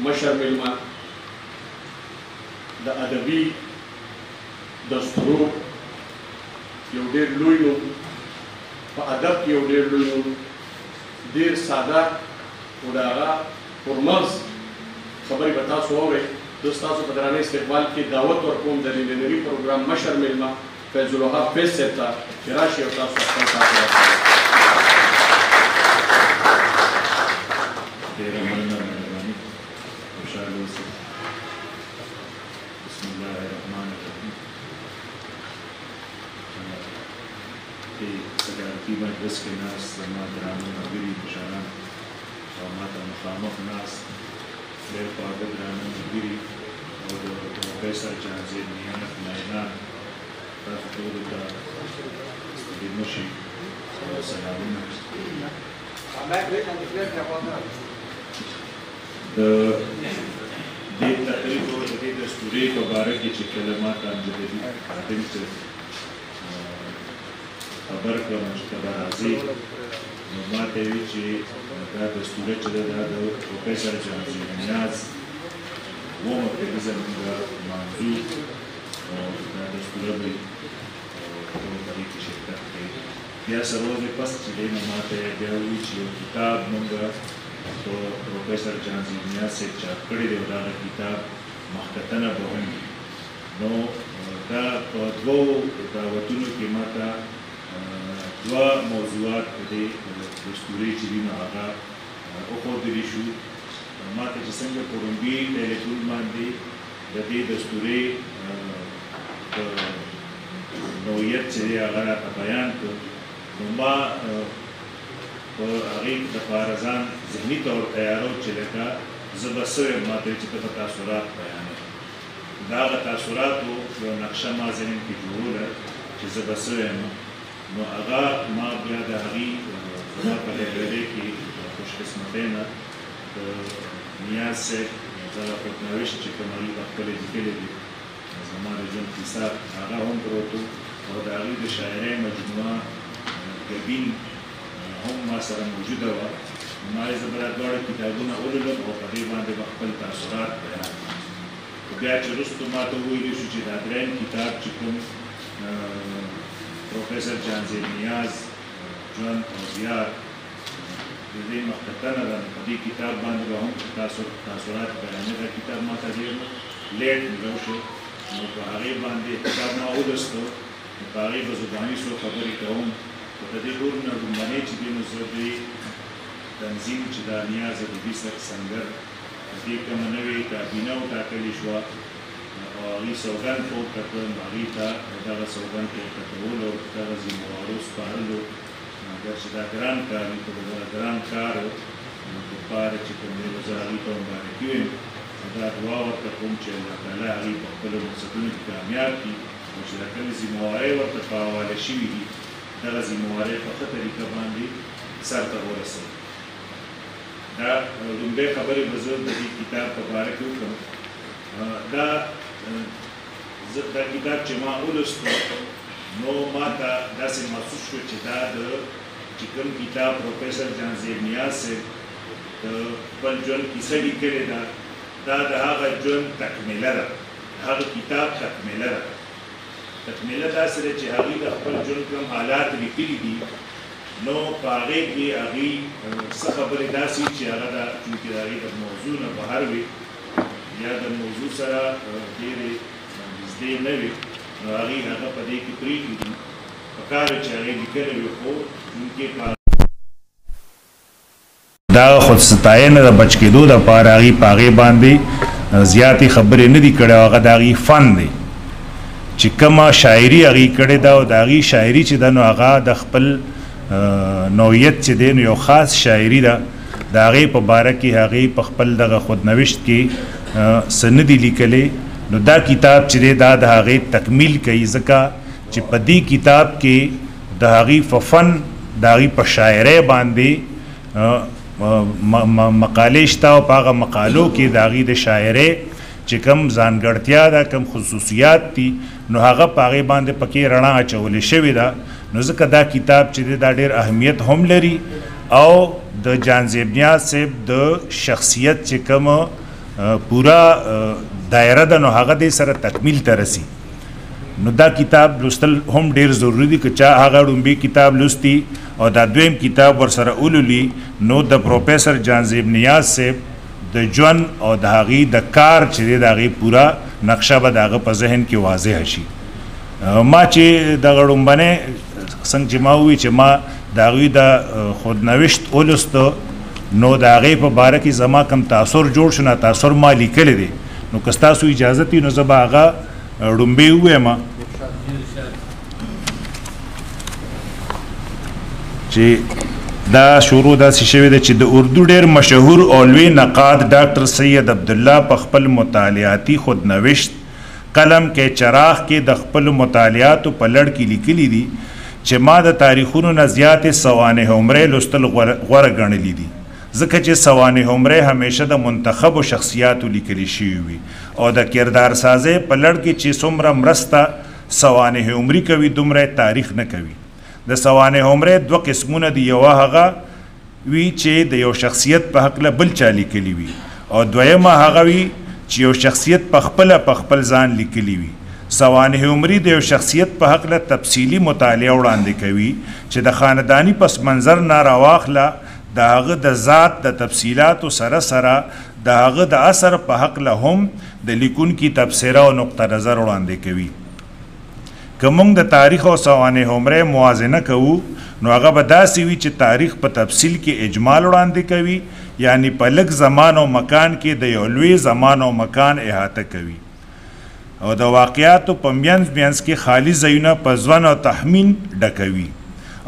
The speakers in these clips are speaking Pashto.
مشر میلمه د ادبي دستورو یو ډېر لوی نوم په ادب کې یو ډېر لوی نوم ډېر ساده او د هغه پرمغز خبرې به تاسو واورئ. زه ستاسو په درانه استقبال کې دعوت ورکوم د ننني پروګرام مشر میلمه فیض الوهاب فیض صاحب ته چې راشي او تاسو خپل تاسو ډېره مننه مهرباني خوشحاله اوسئ. بسم الله الرحمن الرحیم. د صدارتي مجلس کې ناست زما درانه ملګري مشران او ماته مخامخ ناست ډېر خواږه درانه ملګري او د پروفیسر جهانزیب میانت ناینا تاسو ټولو ته ستړي مه شئ سلامونه. د دې تقریب او د دې دستوري په باره کې چې کلمات امجددي عادل صاحب خبر کړم چې کله راځي نو ما ته ویل چې دا دستوره چې ده دا د پروفیسر جهانزیب نیاز اومه پرې زموږ موضوع او دا دستوره به په دې کې شرکت کوي. بیا څه ورځې پس چې دی نو ما ته بیا وویل چې یو کتاب موږ په پروفیسر جهانزیب نیاز صاحب چاپ کړی دی او د هغه کتاب مخکتنه به هم وي. نو دا په دوو دعوتونو کې ما ته دوه موضوعات په دې دستوري چې دي نو هغه وښودلي شو. ما ته چې څنګه په لومړي ټلیفون باندې د دې دستوري نوعیت چې دی هغه راته بیان کړ نو ما په هغې دپاره ځان ذهني طور تیارو چې لکه زه به څه یم ما ته چې ته به تاثرات بیانوې. د هغه تاثراتو یو نقشه ما ذهن کې جوړوله چې زه به څه یم نو هغه ما بیا د هغې زما په لایبررۍ کې خوشقسمتۍ نه د نیاز صاحب دغه خودنوشت چې کوم هغې به خپلې لیکلې دي زما د ژوند کیسه هغه هم پروت و او د هغې د شاعرۍ مجموعه ګبین هم ما سره موجوده وه. ما یې زه به دا دواړه کتابونه ولولم او په دې باندې به خپل تاثرات بیان کړم. بیا چې وروستو ما ته وویلي شو چې دا درېیم کتاب چې کوم پروفیسر جهانزیب نیاز ژوند او زیار د دې مخکتنه ده نو په دې کتاب باندې به هم تاثرات بیانوي. دا کتاب ما ته ډېر لیټ ملو شو نو په هغې باندې کتاب ما ولوستو نو په هغې به زباني څو خبرې کوم. خو د دې ټول نه لومړنۍ چې دی نو زه دې تنظیم چې دا نیاز ادبي سنګر د دې کومه نوې کابینه وټاکلې شوه او هغې سوګند پورته کړ نو هغې ته دغه سوګند پورته کولو او دغه ذمهوارو سپارلو اگر چې دا ګران کار وي خو د دغه ګران کار دپاره چې کوم دی زه هغې ته مبارکي وایم او دا دعا ورته کوم چې الله تعالی هغې په خپلو مقصدونو کې کامیاب کړي او چې دا کومې ذمهوارۍ ورته په حواله شوي دي دغه ذمهوارۍ په ښه طریقه باندې سرته ورسوي. دا لومړۍ خبرې به زه د دې کتاب په باره کې وکړم. دا کتاب چې ما ولوستو نو ما ته داسې محسوس شو چې دا د چې کوم کتاب پروفیسر جهانزیب نیاز صاحب د خپل ژوند کیسه لیکلې ده دا د هغه ژوند تکمیله ده، هغه کتاب تکمیله ده. تکمیله داسې ده چې هغې د خپل ژوند کوم حالات لیکلي دي نو په هغې کې هغې څه خبرې داسې چې هغه ده چونکې د هغې د موضوع نه بهر وي یا د موضوع سره ډېرې نږدې نه وي نو هغې هغه په دې کې پرېښي دي. پکار چې هغې لیکلې وي خو چونکې دا خودستاینه د بچ کېدو دپاره هغې په هغې باندې زیاتې خبرې نه دي کړې او هغه د هغې فن دی چې کومه شاعري هغې کړې ده او د هغې شاعري چې ده نو هغه د خپل نوعیت چې دی نو یو خاص شاعري ده د هغې په باره کې هغې په خپل دغه خودنوشت کې څه نه دي لیکلی نو دا کتاب چې دی دا د هغې تکمیل کوي ځکه چې په دې کتاب کې د هغې په فن د هغې په شاعرۍ باندې مقالې شته او په هغه مقالو کې د هغې د شاعرۍ چې کوم ځانګړتیا ده کوم خصوصیات دي نو هغه په هغې باندې پکې رڼا اچولې شوې ده. نو ځکه دا کتاب چې دی دا ډېر اهمیت هم لري او د جهانزیب نیاز صاحب د شخصیت چې کوم پورا دایره ده نو هغه دې سره تکمیل ته رسی نو دا کتاب لوستل هم ډیر ضروری دی که چا هغه ډومبي کتاب لوستی او دا دویم کتاب ورسره اولولی نو د پروفیسر جانزیب نیاز صاحب د ژوند او د هغې د کار چې دی د هغې پوره نقشه به د هغه په ذهن کې واضح شي ما چې دغه ډومبنی څنګه چې ما ووي چې ما د هغوی د خودنوشت ولوسته نو د هغې په باره کې زما کم تاثر جوړ شو نه تاثر ما لیکلی دی نو که ستاسو اجازت وي نو زه به هغه ډومبې ووایم چې دا شروع داسې شوې ده چې د اردو ډېر مشهور او لوی نقاد ډاکټر سید عبدالله په خپل مطالعاتي خودنوشت قلم کې چراغ کې د خپلو مطالعاتو په لړ کې لیکلي دي چې ما د تاریخونو نه زیاتې سوانح عمرې لوستل غوره ګڼلي دي ځکه چې سوانح عمرې همیشه د منتخبو شخصیاتو لیکلي شوي وي او د کردار سازۍ په لړ کې چې څومره مرسته سوانح عمري کوي دومره تاریخ نه کوي د سوانح عمرې دوه قسمونه دي یوه هغه وي چې د یو شخصیت په هکله بل چا لیکلي وي او دویمه هغه وي چې یو شخصیت په خپل ځان لیکلي وي سوانح عمري د یو شخصیت په هکله تفصیلي مطالعه وړاندې کوي چې د خاندانی پس منظر نه راواخله د هغه د ذات د تفصیلاتو سره سره د هغه د اثر په هکله هم د لیکونکي تبصره او نقطه نظر وړاندې کوي که موږ د تاریخ او سوانح عمرې موازنه کوو نو هغه به داسې وي چې تاریخ په تفصیل کې اجمال وړاندې کوي یعنی په لږ زمان او مکان کې د یو لوی زمان او مکان احاطه کوي او د واقعاتو په منځ کې خالی ځایونه په ځوان او تخمین ډکوي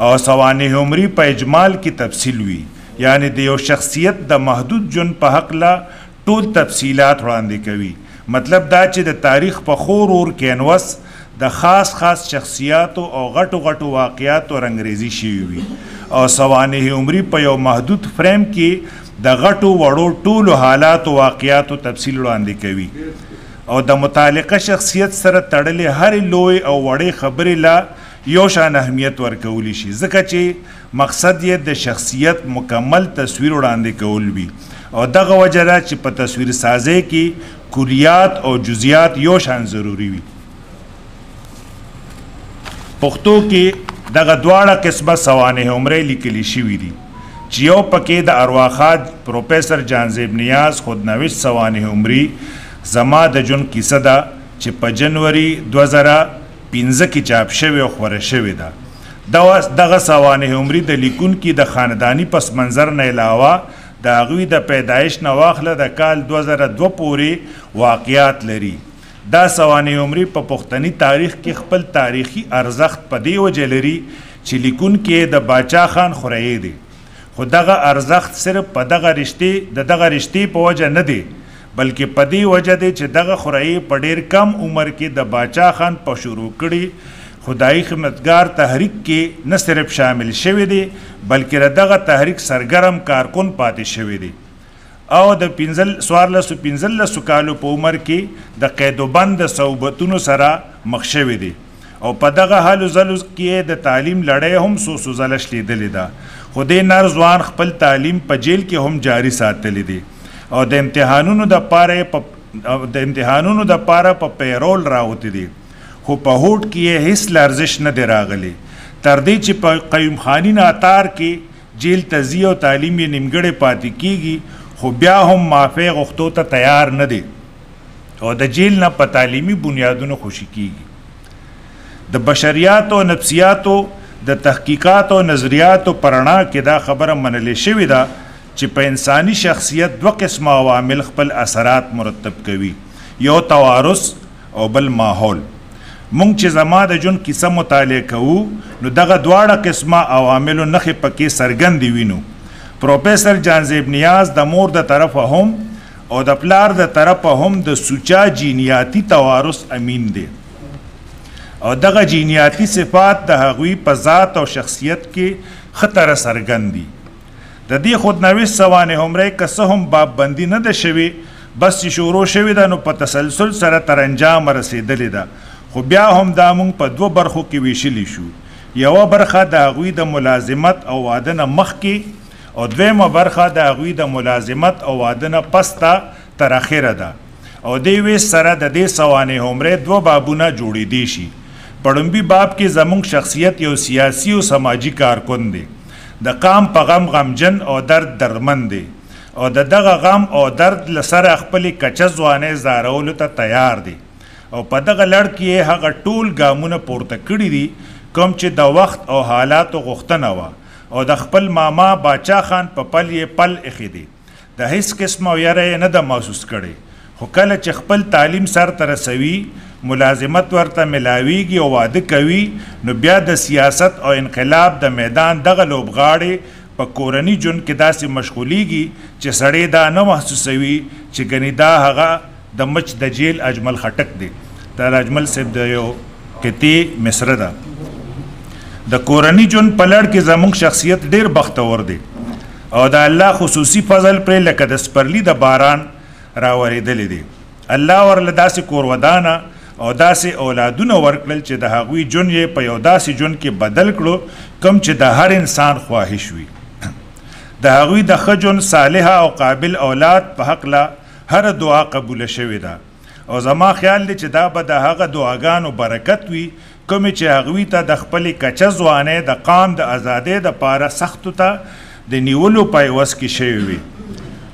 او سوانح عمري په اجمال کې تفصیل وي یعنی د یو شخصیت د محدود ژوند په هکله ټول تفصیلات وړاندې کوي مطلب دا چې د تاریخ په خور اور کینوس د خاص شخصیاتو او غټو واقعاتو رنګریزي شوي وي او سوانح عمري په یو محدود فریم کې د غټو وړو ټولو حالاتو واقعاتو تفصیل وړاندې کوي او د متعلقه شخصیت سره تړلې هرې لوی او وړې خبرې لا یو شان اهمیت ورکولی شي ځکه چې مقصد یې د شخصیت مکمل تصویر وړاندې کول وي او دغه وجه ده چې په تصویر سازۍ کې کلیات او جزئیات یو شان ضروری وي پښتو کې دغه دواړه قسمه سوانح عمرې لیکلي شوي دي چې یو پکې د ارواخاد پروفیسر جانزیب نیاز خودنوشت سوانح عمرې زما د ژوند کیسه ده چې په جنوري 2015 کې چاپ شوی او خپره شوې ده دغه سوانح عمرې د لیکونکي د خاندانی پس منظر نه علاوه د هغوی د پیدایش نه واخله د کال 2002 پورې واقعات لري دا سوانح عمرې په پښتني تاریخ کې خپل تاریخي ارزښت په دې وجه لري چې لیکونکی د باچا خان خوريي دی خو دغه ارزښت صرف په دغه رشتې په وجه نه دی بلکې په دې وجه دی چې دغه خوريي په ډېر کم عمر کې د باچا خان په شروع کړي خدایي خدمتګار تحریک کې نه صرف شامل شوی دی بلکې دغه تحریک سرګرم کارکن پاتې شوی دی او د 1415 کالو په عمر کې د قید و بند د صعوبتونو سره مخ شوی دی او په دغه حالو ځلو کې د تعلیم لړۍ هم څو ځله شلیدلې ده خو دې نر ځوان خپل تعلیم په جیل کې هم جاري ساتلی دی او د امتحانونو د پاره په پیرول راوتی دي خو په هوټ کې هیڅ لرزش نه دی راغلی تر دې چې په قیوم خانی ناتار کې جیل ته ځي او تعلیم یې نیمګړی پاتې کیږي خو بیا هم معافی غوښتو ته تیار نه دی او د جیل نه په تعلیمي بنیادونو خوشي کیږي د بشریاتو او نفسیاتو د تحقیقات او نظریاتو په رڼا کې دا خبره منلې شوې ده چې په انساني شخصیت دوه قسمه عوامل خپل اثرات مرتب کوي یو توارث او بل ماحول مونږ چې زما د ژوند کیسه مطالعه کوو نو دغه دواړه قسمه عواملو نښې پکې څرګندې وینو پروفیسر جانزیب نیاز د مور د طرفه هم او د پلار د طرفه هم د سوچا جینیاتي توارث امین دی او دغه جینیاتي صفات د هغوی په ذات او شخصیت کې خطر څرګند دي د دې خودنوشت سوانح عمرې که څه هم باب بندي نه ده شوې بس چې شروع شوې ده نو په تسلسل سره تر انجام رسېدلې ده خو بیا هم دا موږ په دوه برخو کې ویشلی شو یوه برخه د هغوی د ملازمت او واده نه مخکې او دویمه برخه د هغوی د ملازمت او واده نه پس ته تر اخره ده او دی ویس سره د دې سوانح عمره 2 بابونه جوړېدی شي. په لومبي باب کې زموږ شخصیت یو سیاسي او سماجي کارکن دی، د قام په غم غمجن او درد درمند دی او د دغه غم او درد له سره خپلې کچه ځوانۍ زارولو ته تیار دی او په دغه لړ کې یې هغه ټول ګامونه پورته کړي دي کوم چې د وخت او حالاتو غوښتنه وه او د خپل ماما باچا خان په پل یې پل ایښی دی. د هیڅ قسمه یره یې نه ده محسوس کړی، خو کله چې خپل تعلیم سر ته رسوي، ملازمت ورته ملاویږي او واده کوي، نو بیا د سیاست او انقلاب د میدان دغه لوبغاړې په کورني ژوند کې داسې مشغولیږي چې سړی دا نه محسوسوي چې ګنې دا هغه د مچ د جیل اجمل خټک دی. دا اجمل صاحب د یو قطعې مصره ده. د کورني ژوند په لړ کې زموږ شخصیت ډېر بختور دی او د الله خصوصي فضل پرې لکه د سپرلي د باران راورېدلی دی. الله ورله داسې کورودانه او داسې اولادونه ورکړل چې د هغوی ژوند یې په یو داسې ژوند کې بدل کړو کوم چې د هر انسان خواهش وي. د هغوی د ښه ژوند صالحه او قابل اولاد په هکله هره دعا قبوله شوې ده او زما خیال دی چې دا به د هغه دعاګانو برکت وي کومې چې هغوی ته د خپلې کچه ځوانۍ د قام د ازادۍ دپاره سختو ته د نیولو په عوض کې شوې وي.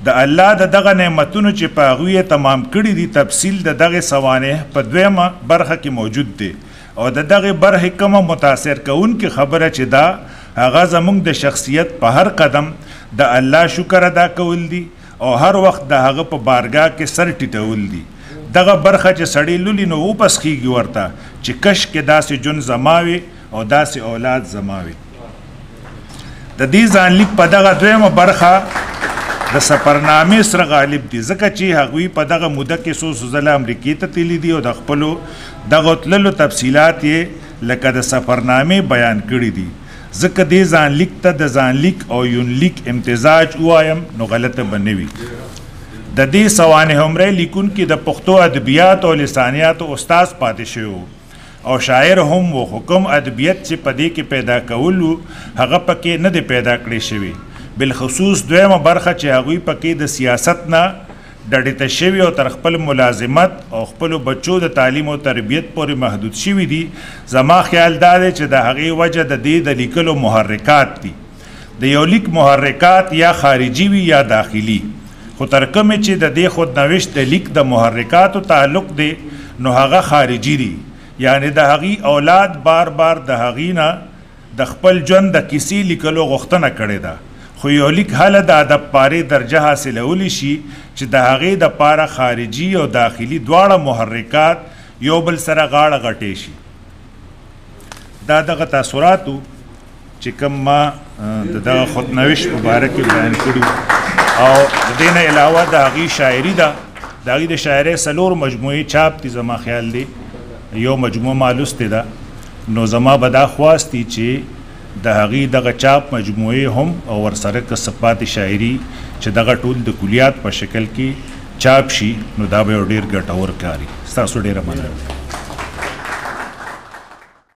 د الله د دغه نعمتونو چې په هغوی یې تمام کړي دي تفصیل د دغې سوانح په 2مه برخه کې موجود دی او د دغې برخې کومه متاثر کوونکې خبره چې دا هغه زموږ د شخصیت په هر قدم د الله شکر ادا کول دي او هر وخت د هغه په بارګاه کې سر ټیټول دي. دغه برخه چې سړی لولي نو وپسخیږي ورته چې کش کې داسې ژوند زما وي او داسې اولاد زما وي. د دې ځانلیک په دغه 2مه برخه د سفرنامې سره غالب دي ځکه چې هغوی په دغه موده کې څو ځله امریکې ته تللي دي او د خپلو دغو تللو تفصیلات یې لکه د سفرنامې بیان کړي دي. ځکه دې ځانلیک ته د ځانلیک او یونلیک امتزاج ووایم نو غلطه به نه وي. د دې سوانح عمره لیکونکي د پښتو ادبیات او لسانیاتو استاذ پاتې شوی او شاعر هم و، خو کوم ادبیت چې په دې کې پیدا کول و هغه پکې نه دی پیدا کړی شوی. بالخصوص 2مه برخه چې هغوی پکې د سیاست نه ډډې ته شوي او تر خپل ملازمت او خپلو بچو د تعلیم او تربیت پورې محدود شوي دي. زما خیال دا دی چې د هغې وجه د دې د لیکلو محرکات دي. د یو لیک محرکات یا خارجي وي یا داخلي، خو تر کومې چې د دې خودنوشت د لیک د محرکاتو تعلق دی نو هغه خارجي دي، یعنی د هغې اولاد بار بار د هغې نه د خپل ژوند د کیسې لیکلو غوښتنه کړې ده. خو یو لیک هله د ادب پارې درجه حاصلولی شي چې د هغې دپاره خارجي او داخلي دواړه محرکات یو بل سره غاړه غټې شي. دا دغه تاثراتو چې کوم ما د دغه خودنوشت په باره کې بیان کړي او د دې نه علاوه د هغې شاعري ده، د هغې د شاعرۍ 4 مجموعې چاپ دي. زما خیال دی یو مجموعه ما لوستې ده، نو زما به دا خواست دی چې د هغې دغه چاپ مجموعې هم او ورسره کسبات شاعري چې دغه ټول د کلیات په شکل کې چاپ شي نو دا به یو ډېر ګټور کار وي. ستاسو ډېره مننه.